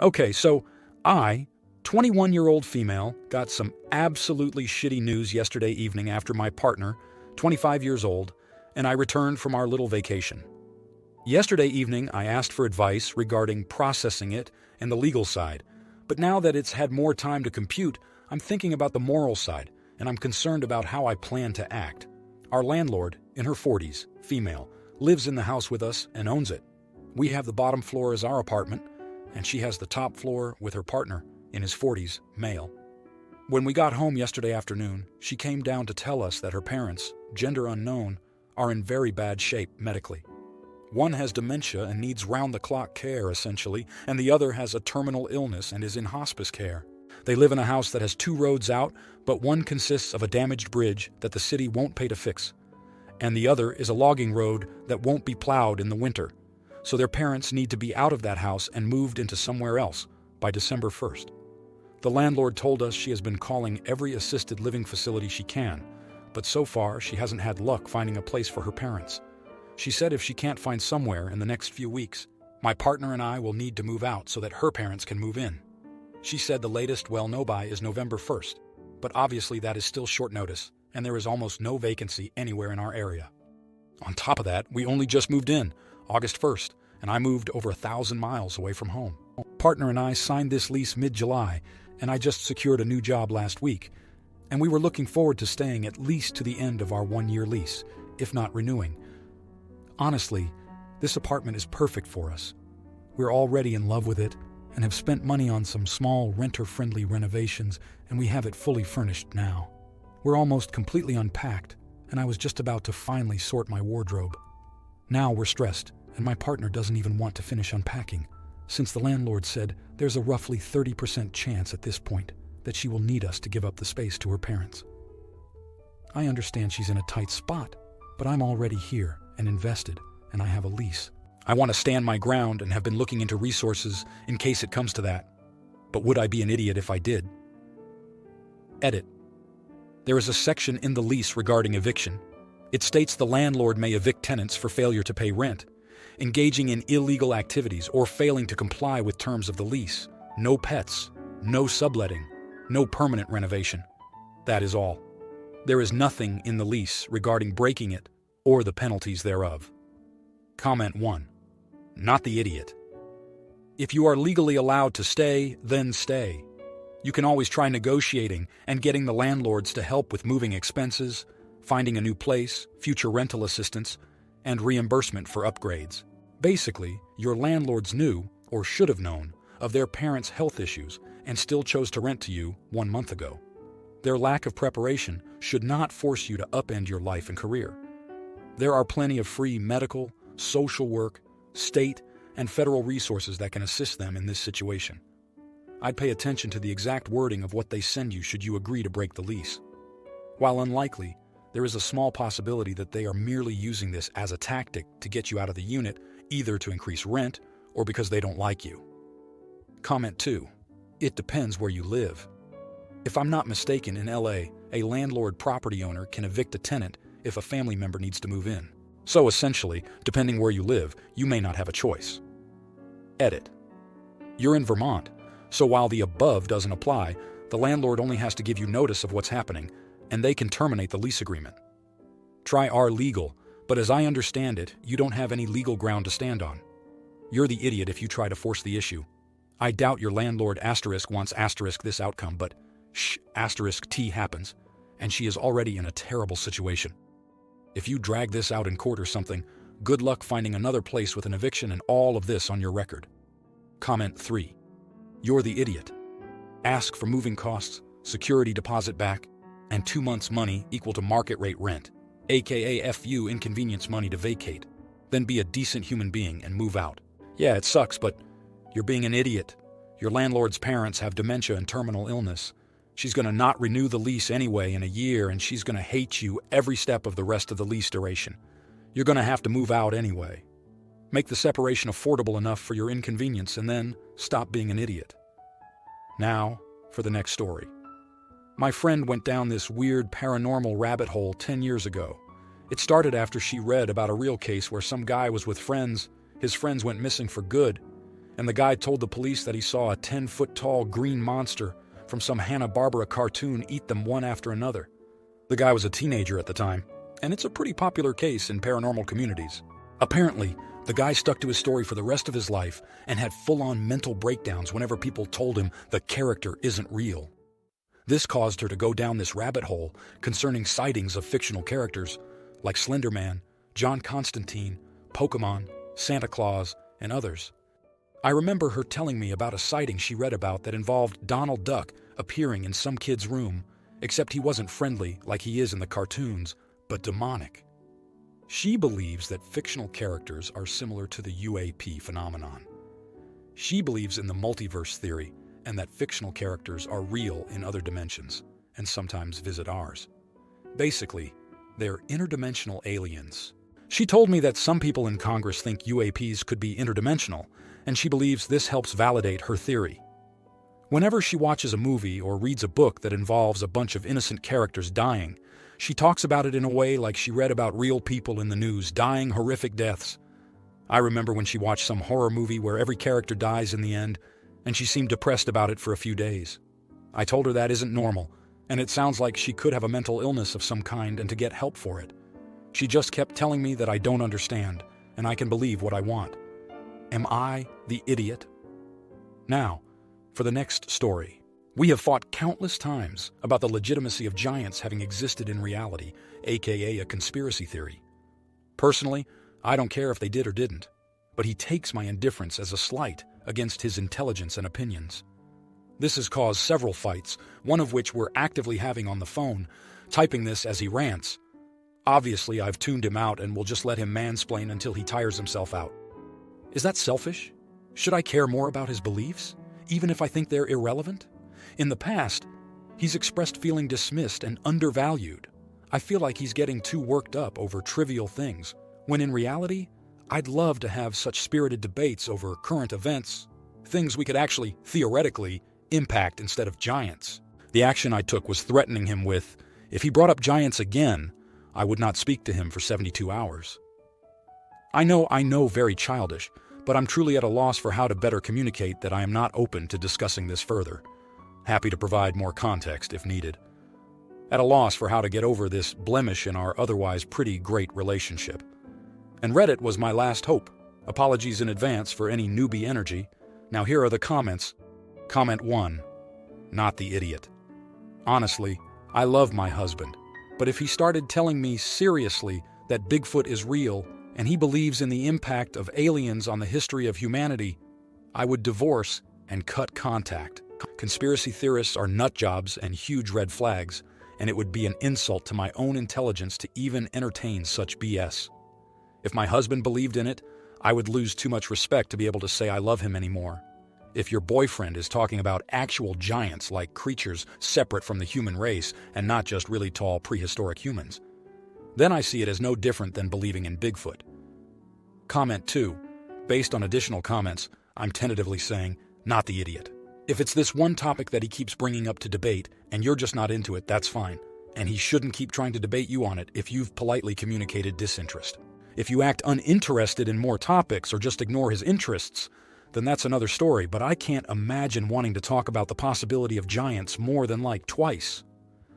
Okay, so I, 21-year-old female, got some absolutely shitty news yesterday evening after my partner, 25 years old, and I returned from our little vacation. Yesterday evening, I asked for advice regarding processing it and the legal side, but now that it's had more time to compute, I'm thinking about the moral side, and I'm concerned about how I plan to act. Our landlord, in her 40s, female, lives in the house with us and owns it. We have the bottom floor as our apartment, and she has the top floor with her partner, in his 40s, male. When we got home yesterday afternoon, she came down to tell us that her parents, gender unknown, are in very bad shape medically. One has dementia and needs round-the-clock care, essentially, and the other has a terminal illness and is in hospice care. They live in a house that has 2 roads out, but one consists of a damaged bridge that the city won't pay to fix, and the other is a logging road that won't be plowed in the winter. So their parents need to be out of that house and moved into somewhere else by December 1st. The landlord told us she has been calling every assisted living facility she can, but so far she hasn't had luck finding a place for her parents. She said if she can't find somewhere in the next few weeks, my partner and I will need to move out so that her parents can move in. She said the latest we'll know by is November 1st, but obviously that is still short notice, and there is almost no vacancy anywhere in our area. On top of that, we only just moved in, August 1st, and I moved over 1,000 miles away from home. Partner and I signed this lease mid-July, and I just secured a new job last week, and we were looking forward to staying at least to the end of our 1-year lease, if not renewing. Honestly, this apartment is perfect for us. We're already in love with it and have spent money on some small renter-friendly renovations, and we have it fully furnished now. We're almost completely unpacked, and I was just about to finally sort my wardrobe. Now we're stressed, and my partner doesn't even want to finish unpacking, since the landlord said there's a roughly 30% chance at this point that she will need us to give up the space to her parents. I understand she's in a tight spot, but I'm already here and invested, and I have a lease. I want to stand my ground and have been looking into resources in case it comes to that. But would I be an idiot if I did? Edit. There is a section in the lease regarding eviction. It states the landlord may evict tenants for failure to pay rent, engaging in illegal activities, or failing to comply with terms of the lease. No pets, no subletting, no permanent renovation. That is all. There is nothing in the lease regarding breaking it or the penalties thereof. Comment 1. Not the idiot. If you are legally allowed to stay, then stay. You can always try negotiating and getting the landlords to help with moving expenses, finding a new place, future rental assistance, and reimbursement for upgrades. Basically, your landlords knew, or should have known, of their parents' health issues and still chose to rent to you 1 month ago. Their lack of preparation should not force you to upend your life and career. There are plenty of free medical, social work, state, and federal resources that can assist them in this situation. I'd pay attention to the exact wording of what they send you should you agree to break the lease. While unlikely, there is a small possibility that they are merely using this as a tactic to get you out of the unit, either to increase rent or because they don't like you. Comment 2. It depends where you live. If I'm not mistaken, in LA, a landlord property owner can evict a tenant if a family member needs to move in. So essentially, depending where you live, you may not have a choice. Edit. You're in Vermont, so while the above doesn't apply, the landlord only has to give you notice of what's happening, and they can terminate the lease agreement. Try our legal, but as I understand it, you don't have any legal ground to stand on. You're the idiot if you try to force the issue. I doubt your landlord wants this outcome, but T happens, and she is already in a terrible situation. If you drag this out in court or something, good luck finding another place with an eviction and all of this on your record. Comment 3. You're the idiot. Ask for moving costs, security deposit back, and 2 months' money equal to market rate rent, aka FU inconvenience money to vacate. Then be a decent human being and move out. Yeah, it sucks, but you're being an idiot. Your landlord's parents have dementia and terminal illness. She's going to not renew the lease anyway in a year, and she's going to hate you every step of the rest of the lease duration. You're going to have to move out anyway. Make the separation affordable enough for your inconvenience, and then stop being an idiot. Now, for the next story. My friend went down this weird paranormal rabbit hole 10 years ago. It started after she read about a real case where some guy was with friends, his friends went missing for good, and the guy told the police that he saw a 10-foot-tall green monster from some Hanna-Barbera cartoon eat them one after another. The guy was a teenager at the time, and it's a pretty popular case in paranormal communities. Apparently, the guy stuck to his story for the rest of his life and had full-on mental breakdowns whenever people told him the character isn't real. This caused her to go down this rabbit hole concerning sightings of fictional characters like Slender Man, John Constantine, Pokemon, Santa Claus, and others. I remember her telling me about a sighting she read about that involved Donald Duck appearing in some kid's room, except he wasn't friendly like he is in the cartoons, but demonic. She believes that fictional characters are similar to the UAP phenomenon. She believes in the multiverse theory and that fictional characters are real in other dimensions and sometimes visit ours. Basically, they're interdimensional aliens. She told me that some people in Congress think UAPs could be interdimensional, and she believes this helps validate her theory. Whenever she watches a movie or reads a book that involves a bunch of innocent characters dying, she talks about it in a way like she read about real people in the news dying horrific deaths. I remember when she watched some horror movie where every character dies in the end, and she seemed depressed about it for a few days. I told her that isn't normal, and it sounds like she could have a mental illness of some kind and to get help for it. She just kept telling me that I don't understand, and I can believe what I want. Am I the idiot? Now, for the next story. We have fought countless times about the legitimacy of giants having existed in reality, aka a conspiracy theory. Personally, I don't care if they did or didn't, but he takes my indifference as a slight against his intelligence and opinions. This has caused several fights, one of which we're actively having on the phone, typing this as he rants. Obviously, I've tuned him out and will just let him mansplain until he tires himself out. Is that selfish? Should I care more about his beliefs, even if I think they're irrelevant? In the past, he's expressed feeling dismissed and undervalued. I feel like he's getting too worked up over trivial things, when in reality, I'd love to have such spirited debates over current events, things we could actually, theoretically, impact instead of giants. The action I took was threatening him with, if he brought up giants again, I would not speak to him for 72 hours. I know very childish, but I'm truly at a loss for how to better communicate that I am not open to discussing this further. Happy to provide more context if needed. At a loss for how to get over this blemish in our otherwise pretty great relationship. And Reddit was my last hope. Apologies in advance for any newbie energy. Now here are the comments. Comment 1. Not the idiot. Honestly, I love my husband, but if he started telling me seriously that Bigfoot is real and he believes in the impact of aliens on the history of humanity, I would divorce and cut contact. Conspiracy theorists are nutjobs and huge red flags, and it would be an insult to my own intelligence to even entertain such BS. If my husband believed in it, I would lose too much respect to be able to say I love him anymore. If your boyfriend is talking about actual giants like creatures separate from the human race and not just really tall prehistoric humans, then I see it as no different than believing in Bigfoot. Comment 2. Based on additional comments, I'm tentatively saying, not the idiot. If it's this one topic that he keeps bringing up to debate and you're just not into it, that's fine. And he shouldn't keep trying to debate you on it if you've politely communicated disinterest. If you act uninterested in more topics or just ignore his interests, then that's another story, but I can't imagine wanting to talk about the possibility of giants more than like twice.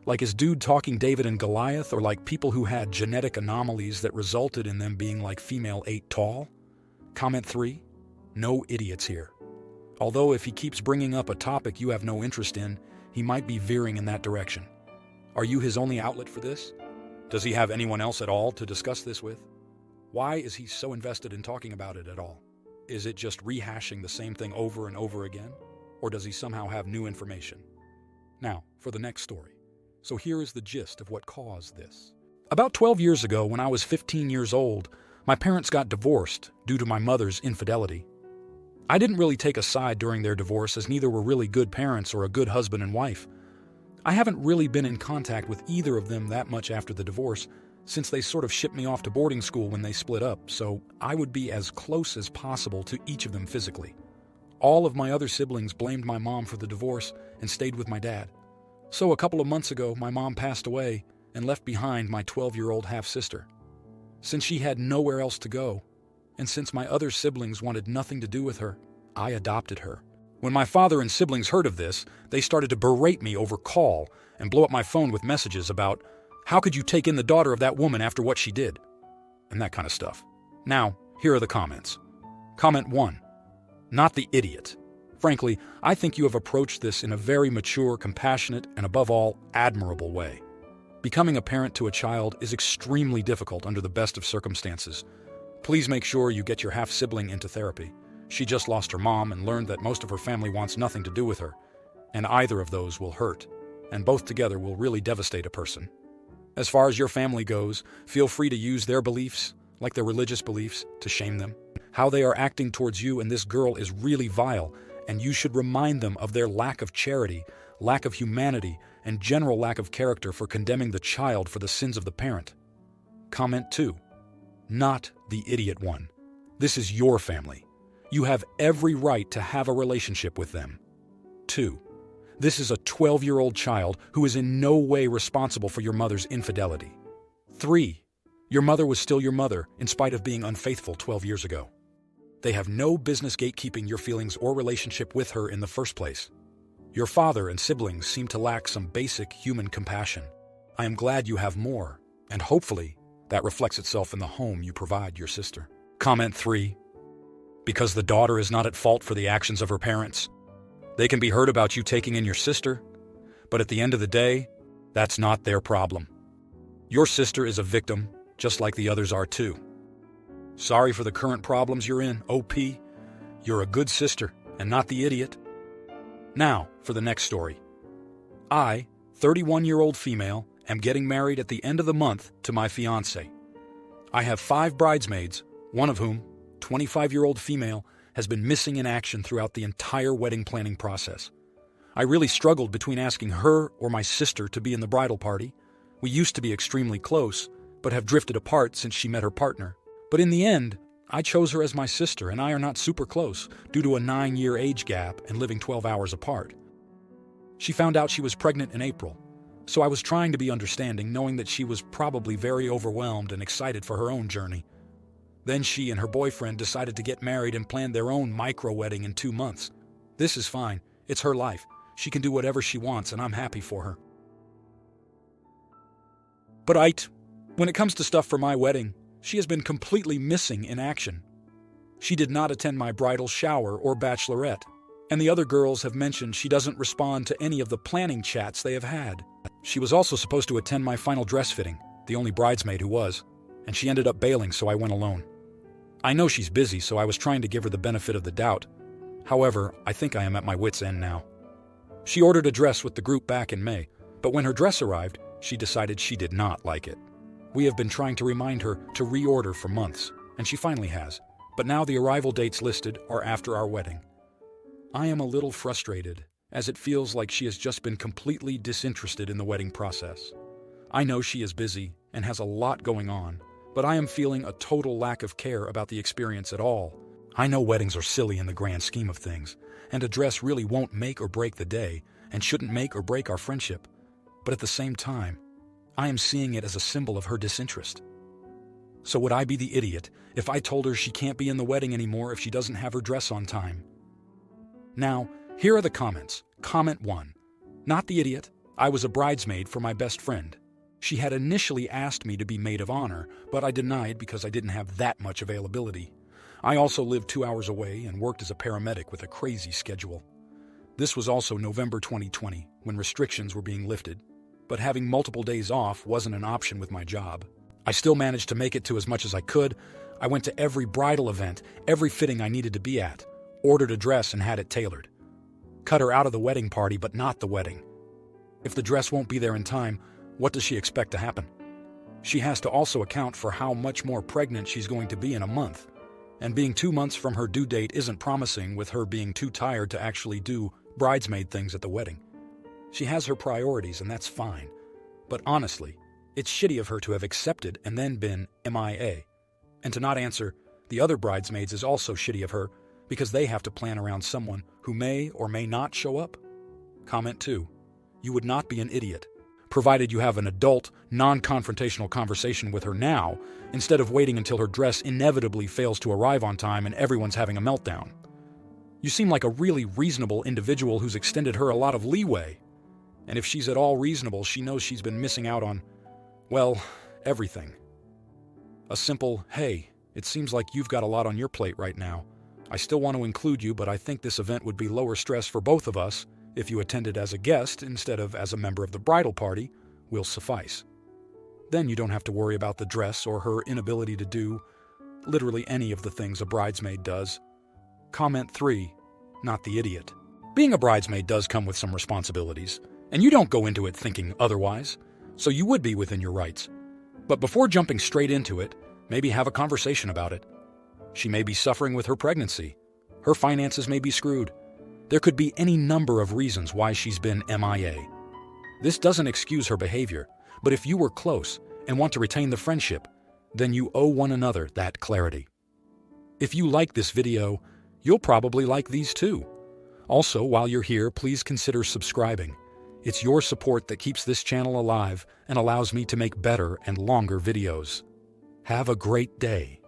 Like is dude talking David and Goliath, or like people who had genetic anomalies that resulted in them being like female 8 tall? Comment 3. No idiots here. Although if he keeps bringing up a topic you have no interest in, he might be veering in that direction. Are you his only outlet for this? Does he have anyone else at all to discuss this with? Why is he so invested in talking about it at all? Is it just rehashing the same thing over and over again? Or does he somehow have new information? Now, for the next story. So here is the gist of what caused this. About 12 years ago, when I was 15 years old, my parents got divorced due to my mother's infidelity. I didn't really take a side during their divorce, as neither were really good parents or a good husband and wife. I haven't really been in contact with either of them that much after the divorce, since they sort of shipped me off to boarding school when they split up, so I would be as close as possible to each of them physically. All of my other siblings blamed my mom for the divorce and stayed with my dad. So a couple of months ago, my mom passed away and left behind my 12-year-old half-sister. Since she had nowhere else to go, and since my other siblings wanted nothing to do with her, I adopted her. When my father and siblings heard of this, they started to berate me over call and blow up my phone with messages about, how could you take in the daughter of that woman after what she did? And that kind of stuff. Now, here are the comments. Comment 1. Not the idiot. Frankly, I think you have approached this in a very mature, compassionate, and above all, admirable way. Becoming a parent to a child is extremely difficult under the best of circumstances. Please make sure you get your half-sibling into therapy. She just lost her mom and learned that most of her family wants nothing to do with her, and either of those will hurt, and both together will really devastate a person. As far as your family goes, feel free to use their beliefs, like their religious beliefs, to shame them. How they are acting towards you and this girl is really vile, and you should remind them of their lack of charity, lack of humanity, and general lack of character for condemning the child for the sins of the parent. Comment 2. Not the idiot one. This is your family. You have every right to have a relationship with them. 2. This is a 12-year-old child who is in no way responsible for your mother's infidelity. 3. Your mother was still your mother in spite of being unfaithful 12 years ago. They have no business gatekeeping your feelings or relationship with her in the first place. Your father and siblings seem to lack some basic human compassion. I am glad you have more, and hopefully that reflects itself in the home you provide your sister. Comment 3. Because the daughter is not at fault for the actions of her parents. They can be hurt about you taking in your sister, but at the end of the day, that's not their problem. Your sister is a victim, just like the others are too. Sorry for the current problems you're in, OP. You're a good sister, and not the idiot. Now, for the next story. I, 31-year-old female, am getting married at the end of the month to my fiancé. I have 5 bridesmaids, one of whom, 25-year-old female, has been missing in action throughout the entire wedding planning process. I really struggled between asking her or my sister to be in the bridal party. We used to be extremely close, but have drifted apart since she met her partner. But in the end, I chose her as my sister, and I are not super close due to a 9-year age gap and living 12 hours apart. She found out she was pregnant in April, so I was trying to be understanding, knowing that she was probably very overwhelmed and excited for her own journey. Then she and her boyfriend decided to get married and planned their own micro-wedding in 2 months. This is fine. It's her life. She can do whatever she wants, and I'm happy for her. But when it comes to stuff for my wedding, she has been completely missing in action. She did not attend my bridal shower or bachelorette, and the other girls have mentioned she doesn't respond to any of the planning chats they have had. She was also supposed to attend my final dress fitting, the only bridesmaid who was, and she ended up bailing, so I went alone. I know she's busy, so I was trying to give her the benefit of the doubt. However, I think I am at my wit's end now. She ordered a dress with the group back in May, but when her dress arrived, she decided she did not like it. We have been trying to remind her to reorder for months, and she finally has, but now the arrival dates listed are after our wedding. I am a little frustrated, as it feels like she has just been completely disinterested in the wedding process. I know she is busy and has a lot going on, but I am feeling a total lack of care about the experience at all. I know weddings are silly in the grand scheme of things, and a dress really won't make or break the day, and shouldn't make or break our friendship, but at the same time, I am seeing it as a symbol of her disinterest. So would I be the idiot if I told her she can't be in the wedding anymore if she doesn't have her dress on time? Now, here are the comments. Comment 1. Not the idiot. I was a bridesmaid for my best friend. She had initially asked me to be maid of honor, but I denied because I didn't have that much availability. I also lived 2 hours away and worked as a paramedic with a crazy schedule. This was also November 2020, when restrictions were being lifted, but having multiple days off wasn't an option with my job. I still managed to make it to as much as I could. I went to every bridal event, every fitting I needed to be at, ordered a dress and had it tailored. Cut her out of the wedding party, but not the wedding. If the dress won't be there in time, what does she expect to happen? She has to also account for how much more pregnant she's going to be in a month, and being 2 months from her due date isn't promising, with her being too tired to actually do bridesmaid things at the wedding. She has her priorities, and that's fine. But honestly, it's shitty of her to have accepted and then been MIA. And to not answer the other bridesmaids is also shitty of her, because they have to plan around someone who may or may not show up. Comment 2. You would not be an idiot, provided you have an adult, non-confrontational conversation with her now, instead of waiting until her dress inevitably fails to arrive on time and everyone's having a meltdown. You seem like a really reasonable individual who's extended her a lot of leeway. And if she's at all reasonable, she knows she's been missing out on, well, everything. A simple, hey, it seems like you've got a lot on your plate right now. I still want to include you, but I think this event would be lower stress for both of us if you attended as a guest instead of as a member of the bridal party, will suffice. Then you don't have to worry about the dress or her inability to do literally any of the things a bridesmaid does. Comment 3, not the idiot. Being a bridesmaid does come with some responsibilities, and you don't go into it thinking otherwise, so you would be within your rights. But before jumping straight into it, maybe have a conversation about it. She may be suffering with her pregnancy. Her finances may be screwed. There could be any number of reasons why she's been MIA. This doesn't excuse her behavior, but if you were close and want to retain the friendship, then you owe one another that clarity. If you like this video, you'll probably like these too. Also, while you're here, please consider subscribing. It's your support that keeps this channel alive and allows me to make better and longer videos. Have a great day.